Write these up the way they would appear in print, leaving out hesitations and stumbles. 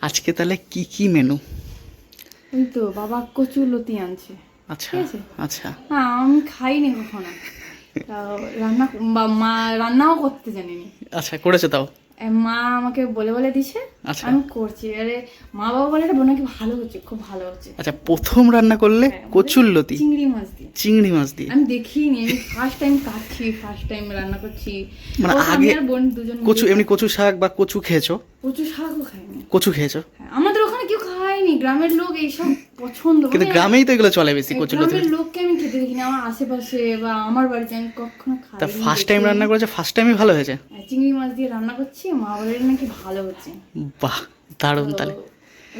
আজকে তাহলে কি কি মেনু? ওই তো বাবা কচুর লতি আনছে। আচ্ছা ঠিক আছে। আচ্ছা হ্যাঁ, আমি খাইনি কখনো। তাও রান্না মা রান্নাও করতে জানিনি। আচ্ছা, করেছো তাও? মা আমাকে বলে বলে দিছে, আচ্ছা আমি করছি। আরে মা বাবা বলে এটা বোনা কি ভালো হচ্ছে, খুব ভালো হচ্ছে। আচ্ছা, প্রথম রান্না করলে হ্যাঁ, কচুর লতি চিংড়ি মাছ দিয়ে। চিংড়ি মাছ দিয়ে? আমি দেখিনি, আমি ফার্স্ট টাইম কাটছি, ফার্স্ট টাইম রান্না করছি। মানে ও আমি আগে আর বোন দুজন কচু, মিলে এমনি কচু শাক বা কচু খেয়েছো? কচু শাকও খাইনি। কচু খেয়েছো? হ্যাঁ, আমাদের ওখানে কেউ খায়নি, গ্রামের লোক এইসব পছন্দ কিন্তু মানে গ্রামেই তো এগুলো চলে বেশি, কচু লতি। গ্রামের লোককে আমি খেতে দেখিনি, আমার আশেপাশে বা আমার বাড়িতে আমি কখনো তা খাইনি। ফার্স্ট টাইম রান্না করেছো, ফার্স্ট টাইমই ভালো হয়েছে? চিংড়ি মাছ দিয়ে রান্না করছি, মা বলে নাকি ভালো হচ্ছে। বাহ, দারুণ। তো তাহলে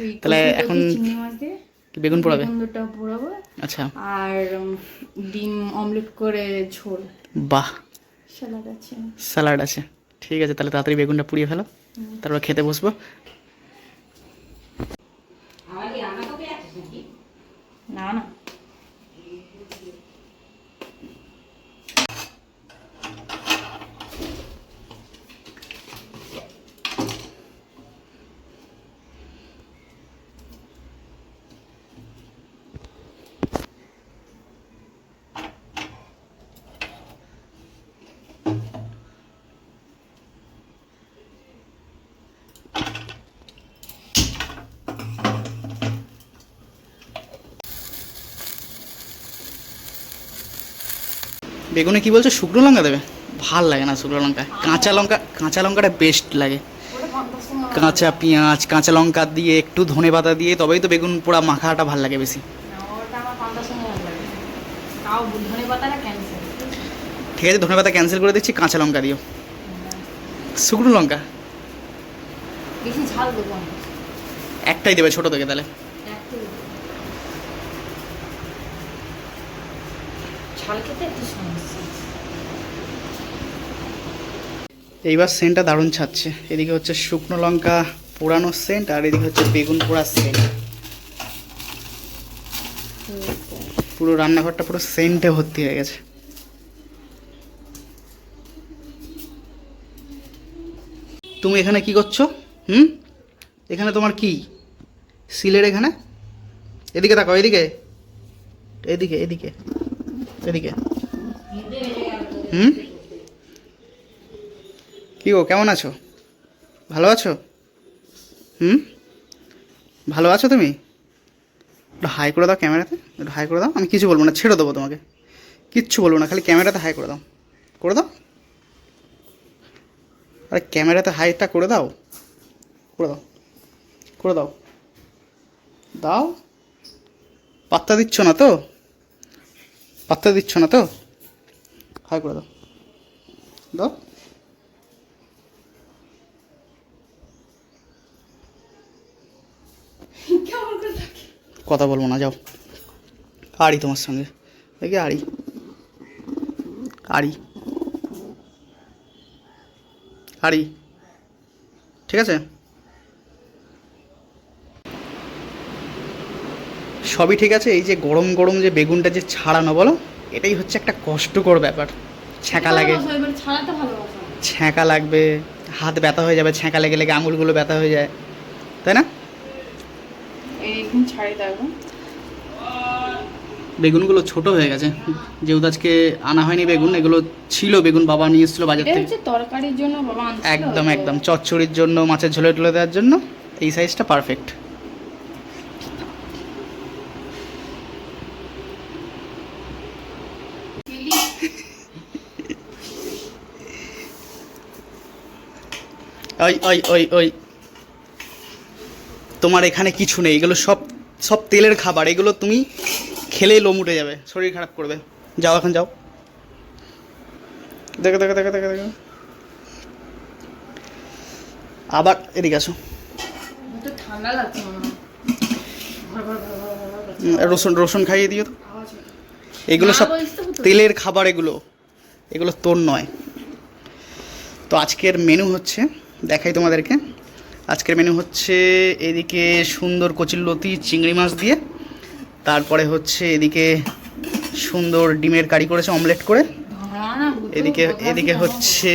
ওই তাহলে কচুর লতি, এখন চিংড়ি মাছ দিয়ে বেগুন পোড়াবে? বেগুন দুটো পোড়াবো। আচ্ছা, আর ডিম অমলেট করে ঝোল, বাহ, স্যালাড আছে। স্যালাড আছে। ঠিক আছে, তাহলে তাড়াতাড়ি বেগুনটা পুড়িয়ে ফেলো, তারপর খেতে বসবো। না না, বেগুনে কি বলছো, শুকনো লঙ্কা দেবে? ভাল লাগে না শুকনো লঙ্কা, কাঁচা লঙ্কা, কাঁচা লঙ্কাটা বেস্ট লাগে। ওটা পঞ্চাশ টাকা ভালো কাঁচা পেঁয়াজ, কাঁচা লঙ্কা দিয়ে একটু ধনে পাতা দিয়ে তবেই তো বেগুন পোড়া মাখাটা ভাল লাগে বেশি। না, ওটা আমার পঞ্চাশ টাকা ভালো লাগে। তাও ধনে পাতাটা ক্যান্সেল। ঠিক আছে, ধনে পাতা ক্যান্সেল করে দিচ্ছি, কাঁচা লঙ্কা দিও। শুকনো লঙ্কা বেশি ঝাল দেবো আমি। একটাই দেবে ছোটো থেকে তাহলে? একটু ঝাল খেতে একটু সমস্যা। এইবার সেন্টটা দারুণ ছাড়ছে। এদিকে হচ্ছে শুকনো লঙ্কা পোড়ানোর সেন্ট, আর এদিকে হচ্ছে বেগুন পোড়ার সেন্ট। পুরো রান্নাঘরটা পুরো সেন্টে ভর্তি হয়ে গেছে। তুমি এখানে কি করছো? এখানে তোমার কি সিলের এখানে? এদিকে তাকাও, এদিকে, এদিকে, এদিকে, এদিকে। হুম, কি গো, কেমন আছো? ভালো আছো? ভালো আছো তুমি? একটু হাই করে দাও ক্যামেরাতে, একটু হাই করে দাও। আমি কিছু বলবো না, ছেড়ে দেবো তোমাকে, কিচ্ছু বলবো না, খালি ক্যামেরাতে হাই করে দাও, করে দাও। আরে ক্যামেরাতে হাইটা করে দাও, করে দাও, করে দাও, দাও। পাত্তা দিচ্ছ না তো? পাত্তা দিচ্ছ না তো? হাই করে দাও, দাও। কেমন করে থাকে? কথা বলবো না, যাও। আড়ি তোমার সঙ্গে, দেখি আড়ি, আড়ি, আড়ি, ঠিক আছে? সবই ঠিক আছে, এই যে গরম গরম যে বেগুনটা যে ছাড়ানো, বলো, এটাই হচ্ছে একটা কষ্টকর ব্যাপার। ছ্যাঁকা লাগে, ভালোবাসা, এবার ছাড়াতে ভালোবাসা। ছ্যাঁকা লাগবে, হাত ব্যথা হয়ে যাবে, ছ্যাঁকা লেগে লেগে আঙুলগুলো ব্যথা হয়ে যায়, তাই না? এইরকম ছাড়ি দেবো। বেগুনগুলো ছোট হয়ে গেছে, যেহেতু আজকে আনা হয়নি বেগুন, এগুলো ছিল বেগুন বাবা নিয়ে এসেছিলো বাজার এটা থেকে। হচ্ছে তরকারির জন্য বাবা আনছিল। একদম তো একদম চচ্চড়ির জন্য, মাছের ঝোলে টুলে দেওয়ার জন্য এই সাইজটা পারফেক্ট। ওই ওই ওই ওই, তোমার এখানে কিছু নেই, এগুলো সব সব তেলের খাবার, এগুলো তুমি খেলেই লোম উঠে যাবে, শরীর খারাপ করবে। যাও এখন, যাও। দেখো দেখো দেখো দেখো দেখো, আবার এদিকে আসো। একটু ঠান্ডা লাগছে মনে হয়। ভর ভর ভর ভর ভর করছে। রসুন রসুন খাইয়ে দিও তো। আওয়াজ হয়। এগুলো না সব বলিস তো তো। তেলের খাবার, এগুলো এগুলো তোর নয়। তো আজকের মেনু হচ্ছে, দেখাই তোমাদেরকে, আজকের মেনু হচ্ছে এদিকে সুন্দর কচুরলতি চিংড়ি মাছ দিয়ে, তারপরে হচ্ছে এদিকে সুন্দর ডিমের কারি করেছে অমলেট করে, ধরা না ভূতেও এদিকে কোথাও এদিকে কেমন হচ্ছে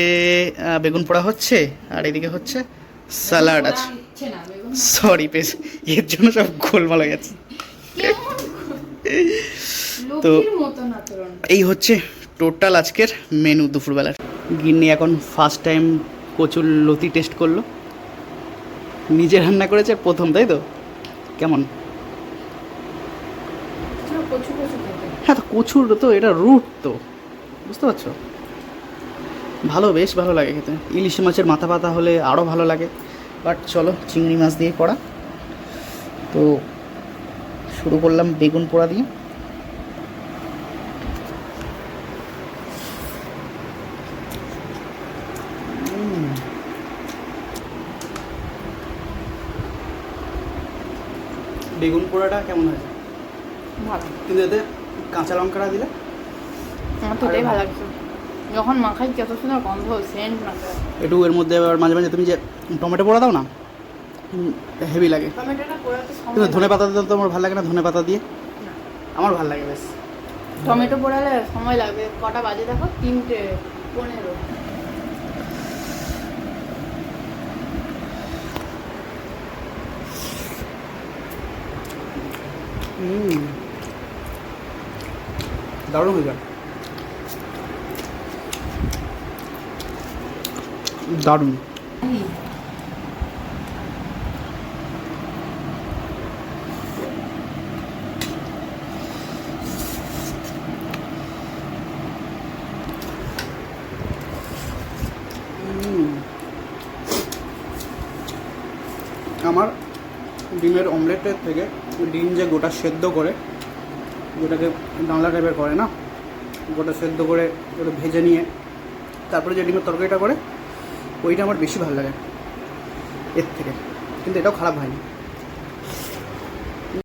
বেগুন পোড়া হচ্ছে, আর এদিকে হচ্ছে স্যালাড আছে। হচ্ছে না বেগুন সরি বেশ, এর জন্য সব গোলমাল হয়ে গেছে। কেমন তো লোকের মতন আচরণ। এই হচ্ছে টোটাল আজকের মেনু দুপুরবেলার। গিন্নি এখন ফার্স্ট টাইম কচুর লতি টেস্ট করলো, নিজে রান্না করেছে প্রথম, তাই তো? কেমন? কচু কচু খেতে হ্যাঁ, তো কচুর তো এটা রুট তো, বুঝতে পারছো? ভালো, বেশ ভালো লাগে খেতে। ইলিশ মাছের মাথা পাতা হলে আরও ভালো লাগে, বাট চলো চিংড়ি মাছ দিয়ে করা। তো শুরু করলাম বেগুন পোড়া দিয়ে। বেগুন পোড়াটা কেমন হয়েছে? ভালো, কিন্তু এতে কাঁচা লঙ্কাটা দিলে আমার তো এটাই ভালো লাগছে। যখন মাখাই কত সুন্দর গন্ধ, সেন্ট মাখা। একটু এর মধ্যে আবার মাঝে মাঝে তুমি যে টমেটো পোড়া দাও না, হেভি লাগে। টমেটোটা পোড়াতে সময় কিন্তু ধনে লাগে। পাতা দিতে তো আমার ভালো লাগে না, ধনে পাতা দিয়ে না, আমার ভালো লাগে বেশ। টমেটো পোড়ালে সময় লাগবে। কটা বাজে দেখো? 3:15। দারুণ হয়ে যায়, দারুণ। আমার ডিমের অমলেটের থেকে ডিম যে গোটা সেদ্ধ করে, যেটাকে ডালনা টাইপের করে না, গোটা সেদ্ধ করে একটু ভেজে নিয়ে তারপরে যে ডিমের তরকারিটা করে, ওইটা আমার বেশি ভালো লাগে এর থেকে। কিন্তু এটাও খারাপ হয়নি।